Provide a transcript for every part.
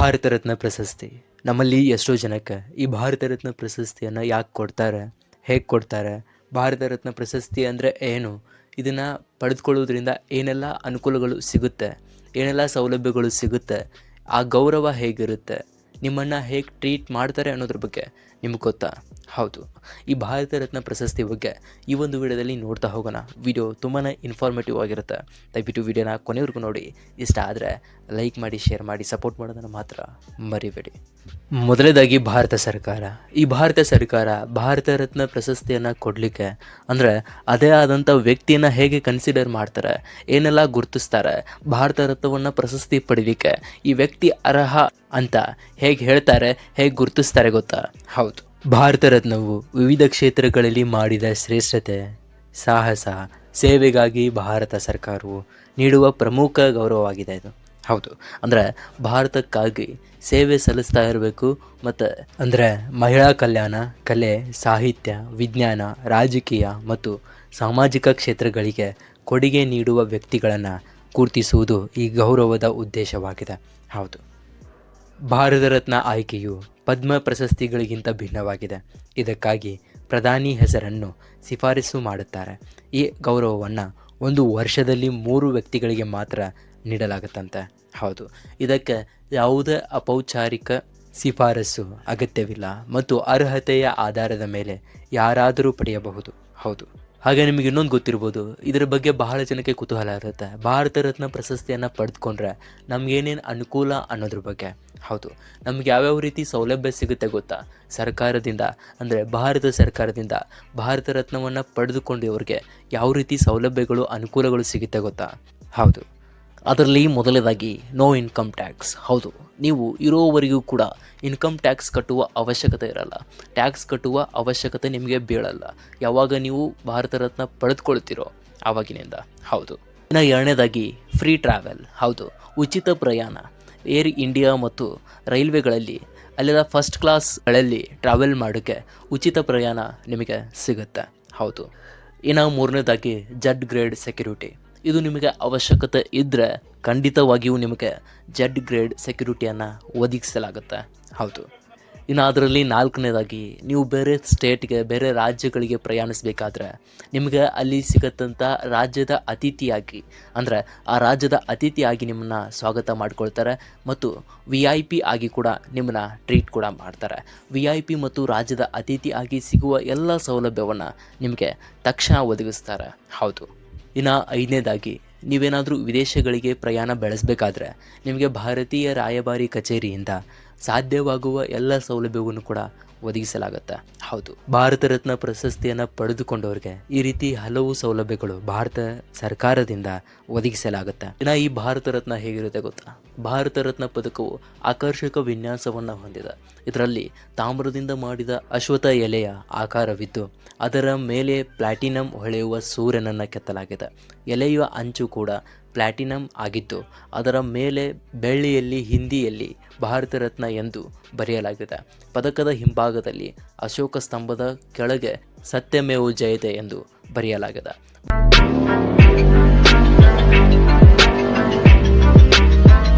ಭಾರತ ರತ್ನ ಪ್ರಶಸ್ತಿ ನಮ್ಮಲ್ಲಿ ಎಷ್ಟೋ ಜನಕ್ಕೆ ಈ ಭಾರತ ರತ್ನ ಪ್ರಶಸ್ತಿಯನ್ನು ಯಾಕೆ ಕೊಡ್ತಾರೆ, ಹೇಗೆ ಕೊಡ್ತಾರೆ, ಭಾರತ ರತ್ನ ಪ್ರಶಸ್ತಿ ಅಂದರೆ ಏನು, ಇದನ್ನು ಪಡೆದುಕೊಳ್ಳೋದ್ರಿಂದ ಏನೆಲ್ಲ ಅನುಕೂಲಗಳು ಸಿಗುತ್ತೆ, ಏನೆಲ್ಲ ಸೌಲಭ್ಯಗಳು ಸಿಗುತ್ತೆ, ಆ ಗೌರವ ಹೇಗಿರುತ್ತೆ, ನಿಮ್ಮನ್ನು ಹೇಗೆ ಟ್ರೀಟ್ ಮಾಡ್ತಾರೆ ಅನ್ನೋದ್ರ ಬಗ್ಗೆ ನಿಮ್ಗೆ ಗೊತ್ತಾ? ಹೌದು, ಈ ಭಾರತ ರತ್ನ ಪ್ರಶಸ್ತಿ ಬಗ್ಗೆ ಈ ಒಂದು ವಿಡಿಯೋದಲ್ಲಿ ನೋಡ್ತಾ ಹೋಗೋಣ. ವಿಡಿಯೋ ತುಂಬಾ ಇನ್ಫಾರ್ಮೇಟಿವ್ ಆಗಿರುತ್ತೆ. ದಯವಿಟ್ಟು ವಿಡಿಯೋನ ಕೊನೆವರೆಗೂ ನೋಡಿ. ಇಷ್ಟ ಆದರೆ ಲೈಕ್ ಮಾಡಿ, ಶೇರ್ ಮಾಡಿ, ಸಪೋರ್ಟ್ ಮಾಡೋದನ್ನು ಮಾತ್ರ ಮರಿಬೇಡಿ. ಮೊದಲನೇದಾಗಿ ಈ ಭಾರತ ಸರ್ಕಾರ ಭಾರತ ರತ್ನ ಪ್ರಶಸ್ತಿಯನ್ನು ಕೊಡಲಿಕ್ಕೆ ಅಂದರೆ ಅದೇ ಆದಂಥ ವ್ಯಕ್ತಿಯನ್ನು ಹೇಗೆ ಕನ್ಸಿಡರ್ ಮಾಡ್ತಾರೆ, ಏನೆಲ್ಲ ಗುರುತಿಸ್ತಾರೆ, ಭಾರತ ರತ್ನವನ್ನು ಪ್ರಶಸ್ತಿ ಪಡೀಲಿಕ್ಕೆ ಈ ವ್ಯಕ್ತಿ ಅರ್ಹ ಅಂತ ಹೇಗೆ ಹೇಳ್ತಾರೆ, ಹೇಗೆ ಗುರುತಿಸ್ತಾರೆ ಗೊತ್ತಾ? ಹೌದು, ಭಾರತ ರತ್ನವು ವಿವಿಧ ಕ್ಷೇತ್ರಗಳಲ್ಲಿ ಮಾಡಿದ ಶ್ರೇಷ್ಠತೆ, ಸಾಹಸ, ಸೇವೆಗಾಗಿ ಭಾರತ ಸರ್ಕಾರವು ನೀಡುವ ಪ್ರಮುಖ ಗೌರವವಾಗಿದೆ ಇದು. ಹೌದು, ಅಂದರೆ ಭಾರತಕ್ಕಾಗಿ ಸೇವೆ ಸಲ್ಲಿಸ್ತಾ ಇರಬೇಕು. ಮತ್ತು ಅಂದರೆ ಮಹಿಳಾ ಕಲ್ಯಾಣ, ಕಲೆ, ಸಾಹಿತ್ಯ, ವಿಜ್ಞಾನ, ರಾಜಕೀಯ ಮತ್ತು ಸಾಮಾಜಿಕ ಕ್ಷೇತ್ರಗಳಿಗೆ ಕೊಡುಗೆ ನೀಡುವ ವ್ಯಕ್ತಿಗಳನ್ನು ಗುರುತಿಸುವುದು ಈ ಗೌರವದ ಉದ್ದೇಶವಾಗಿದೆ. ಹೌದು, ಭಾರತ ರತ್ನ ಆಯ್ಕೆಯು ಪದ್ಮ ಪ್ರಶಸ್ತಿಗಳಿಗಿಂತ ಭಿನ್ನವಾಗಿದೆ. ಇದಕ್ಕಾಗಿ ಪ್ರಧಾನಿ ಹೆಸರನ್ನು ಶಿಫಾರಸು ಮಾಡುತ್ತಾರೆ. ಈ ಗೌರವವನ್ನು ಒಂದು ವರ್ಷದಲ್ಲಿ 3 ವ್ಯಕ್ತಿಗಳಿಗೆ ಮಾತ್ರ ನೀಡಲಾಗುತ್ತಂತೆ. ಹೌದು, ಇದಕ್ಕೆ ಯಾವುದೇ ಔಪಚಾರಿಕ ಶಿಫಾರಸು ಅಗತ್ಯವಿಲ್ಲ ಮತ್ತು ಅರ್ಹತೆಯ ಆಧಾರದ ಮೇಲೆ ಯಾರಾದರೂ ಪಡೆಯಬಹುದು. ಹೌದು, ಹಾಗೆ ನಿಮಗೆ ಇನ್ನೊಂದು ಗೊತ್ತಿರ್ಬೋದು, ಇದರ ಬಗ್ಗೆ ಬಹಳ ಜನಕ್ಕೆ ಕುತೂಹಲ ಇರುತ್ತೆ. ಭಾರತ ರತ್ನ ಪ್ರಶಸ್ತಿಯನ್ನು ಪಡೆದುಕೊಂಡ್ರೆ ನಮಗೇನೇನು ಅನುಕೂಲ ಅನ್ನೋದ್ರ ಬಗ್ಗೆ. ಹೌದು, ನಮ್ಗೆ ಯಾವ್ಯಾವ ರೀತಿ ಸೌಲಭ್ಯ ಸಿಗುತ್ತೆ ಗೊತ್ತಾ? ಸರ್ಕಾರದಿಂದ ಅಂದರೆ ಭಾರತ ಸರ್ಕಾರದಿಂದ ಭಾರತ ರತ್ನವನ್ನು ಪಡೆದುಕೊಂಡವ್ರಿಗೆ ಯಾವ ರೀತಿ ಸೌಲಭ್ಯಗಳು, ಅನುಕೂಲಗಳು ಸಿಗುತ್ತೆ ಗೊತ್ತಾ? ಹೌದು, ಅದರಲ್ಲಿ ಮೊದಲನೇದಾಗಿ ನೋ ಇನ್ಕಮ್ ಟ್ಯಾಕ್ಸ್. ಹೌದು, ನೀವು ಇರೋವರೆಗೂ ಕೂಡ ಇನ್ಕಮ್ ಟ್ಯಾಕ್ಸ್ ಕಟ್ಟುವ ಅವಶ್ಯಕತೆ ಇರಲ್ಲ. ಟ್ಯಾಕ್ಸ್ ಕಟ್ಟುವ ಅವಶ್ಯಕತೆ ನಿಮಗೆ ಬೀಳಲ್ಲ ಯಾವಾಗ ನೀವು ಭಾರತ ರತ್ನ ಪಡೆದುಕೊಳ್ತೀರೋ ಆವಾಗಿನಿಂದ. ಹೌದು, ಇನ್ನು ಎರಡನೇದಾಗಿ ಫ್ರೀ ಟ್ರಾವೆಲ್. ಹೌದು, ಉಚಿತ ಪ್ರಯಾಣ. ಏರ್ ಇಂಡಿಯಾ ಮತ್ತು ರೈಲ್ವೆಗಳಲ್ಲಿ ಅಲ್ಲೆಲ್ಲ ಫಸ್ಟ್ ಕ್ಲಾಸ್ಗಳಲ್ಲಿ ಟ್ರಾವೆಲ್ ಮಾಡೋಕ್ಕೆ ಉಚಿತ ಪ್ರಯಾಣ ನಿಮಗೆ ಸಿಗುತ್ತೆ. ಹೌದು, ಇನ್ನು ಮೂರನೇದಾಗಿ ಜಡ್ ಗ್ರೇಡ್ ಸೆಕ್ಯೂರಿಟಿ. ಇದು ನಿಮಗೆ ಅವಶ್ಯಕತೆ ಇದ್ದರೆ ಖಂಡಿತವಾಗಿಯೂ ನಿಮಗೆ ಜಡ್ ಗ್ರೇಡ್ ಸೆಕ್ಯೂರಿಟಿಯನ್ನು ಒದಗಿಸಲಾಗುತ್ತೆ. ಹೌದು, ಇನ್ನು ಅದರಲ್ಲಿ ನಾಲ್ಕನೇದಾಗಿ ನೀವು ಬೇರೆ ಸ್ಟೇಟ್ಗೆ, ಬೇರೆ ರಾಜ್ಯಗಳಿಗೆ ಪ್ರಯಾಣಿಸಬೇಕಾದ್ರೆ ನಿಮಗೆ ಅಲ್ಲಿ ಸಿಗತ್ತಂಥ ರಾಜ್ಯದ ಅತಿಥಿಯಾಗಿ ಅಂದರೆ ಆ ರಾಜ್ಯದ ಅತಿಥಿಯಾಗಿ ನಿಮ್ಮನ್ನು ಸ್ವಾಗತ ಮಾಡ್ಕೊಳ್ತಾರೆ ಮತ್ತು VIP ಆಗಿ ಕೂಡ ನಿಮ್ಮನ್ನು ಟ್ರೀಟ್ ಕೂಡ ಮಾಡ್ತಾರೆ. VIP ಮತ್ತು ರಾಜ್ಯದ ಅತಿಥಿಯಾಗಿ ಸಿಗುವ ಎಲ್ಲ ಸೌಲಭ್ಯವನ್ನು ನಿಮಗೆ ತಕ್ಷಣ ಒದಗಿಸ್ತಾರೆ. ಹೌದು, ಇನ್ನು ಐದನೇದಾಗಿ ನೀವೇನಾದರೂ ವಿದೇಶಗಳಿಗೆ ಪ್ರಯಾಣ ಬೆಳೆಸಬೇಕಾದ್ರೆ ನಿಮಗೆ ಭಾರತೀಯ ರಾಯಭಾರಿ ಕಚೇರಿಯಿಂದ ಸಾಧ್ಯವಾಗುವ ಎಲ್ಲ ಸೌಲಭ್ಯವನ್ನು ಕೂಡ ಒದಗಿಸಲಾಗುತ್ತೆ. ಹೌದು, ಭಾರತ ರತ್ನ ಪ್ರಶಸ್ತಿಯನ್ನು ಪಡೆದುಕೊಂಡವ್ರಿಗೆ ಈ ರೀತಿ ಹಲವು ಸೌಲಭ್ಯಗಳು ಭಾರತ ಸರ್ಕಾರದಿಂದ ಒದಗಿಸಲಾಗುತ್ತೆ. ಇನ್ನು ಈ ಭಾರತ ರತ್ನ ಹೇಗಿರುತ್ತೆ ಗೊತ್ತಾ? ಭಾರತ ರತ್ನ ಪದಕವು ಆಕರ್ಷಕ ವಿನ್ಯಾಸವನ್ನು ಹೊಂದಿದೆ. ಇದರಲ್ಲಿ ತಾಮ್ರದಿಂದ ಮಾಡಿದ ಅಶ್ವತ್ಥ ಎಲೆಯ ಆಕಾರವಿದ್ದು ಅದರ ಮೇಲೆ ಪ್ಲಾಟಿನಂ ಹೊಳೆಯುವ ಸೂರ್ಯನನ್ನು ಕೆತ್ತಲಾಗಿದೆ. ಎಲೆಯ ಅಂಚು ಕೂಡ ಪ್ಲಾಟಿನಂ ಆಗಿದ್ದು ಅದರ ಮೇಲೆ ಬೆಳ್ಳಿಯಲ್ಲಿ ಹಿಂದಿಯಲ್ಲಿ ಭಾರತ ರತ್ನ ಎಂದು ಬರೆಯಲಾಗಿದೆ. ಪದಕದ ಹಿಂಭಾಗದಲ್ಲಿ ಅಶೋಕ ಸ್ತಂಭದ ಕೆಳಗೆ ಸತ್ಯಮೇವ ಜಯತೆ ಎಂದು ಬರೆಯಲಾಗಿದೆ.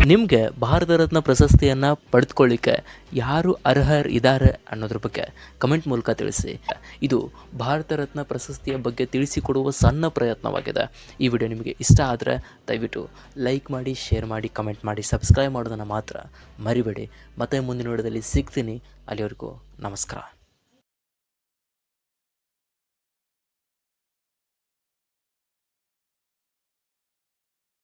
ನಿಮಗೆ ಭಾರತ ರತ್ನ ಪ್ರಶಸ್ತಿಯನ್ನು ಪಡೆದುಕೊಳ್ಳಿಕ್ಕೆ ಯಾರು ಅರ್ಹರಿದ್ದಾರೆ ಅನ್ನೋದ್ರ ಬಗ್ಗೆ ಕಮೆಂಟ್ ಮೂಲಕ ತಿಳಿಸಿ. ಇದು ಭಾರತ ರತ್ನ ಪ್ರಶಸ್ತಿಯ ಬಗ್ಗೆ ತಿಳಿಸಿಕೊಡುವ ಸಣ್ಣ ಪ್ರಯತ್ನವಾಗಿದೆ. ಈ ವಿಡಿಯೋ ನಿಮಗೆ ಇಷ್ಟ ಆದರೆ ದಯವಿಟ್ಟು ಲೈಕ್ ಮಾಡಿ, ಶೇರ್ ಮಾಡಿ, ಕಮೆಂಟ್ ಮಾಡಿ, ಸಬ್ಸ್ಕ್ರೈಬ್ ಮಾಡೋದನ್ನು ಮಾತ್ರ ಮರಿಬೇಡಿ. ಮತ್ತೆ ಮುಂದಿನ ವಿಡಿಯೋದಲ್ಲಿ ಸಿಗ್ತೀನಿ. ಅಲ್ಲಿವರೆಗೂ ನಮಸ್ಕಾರ.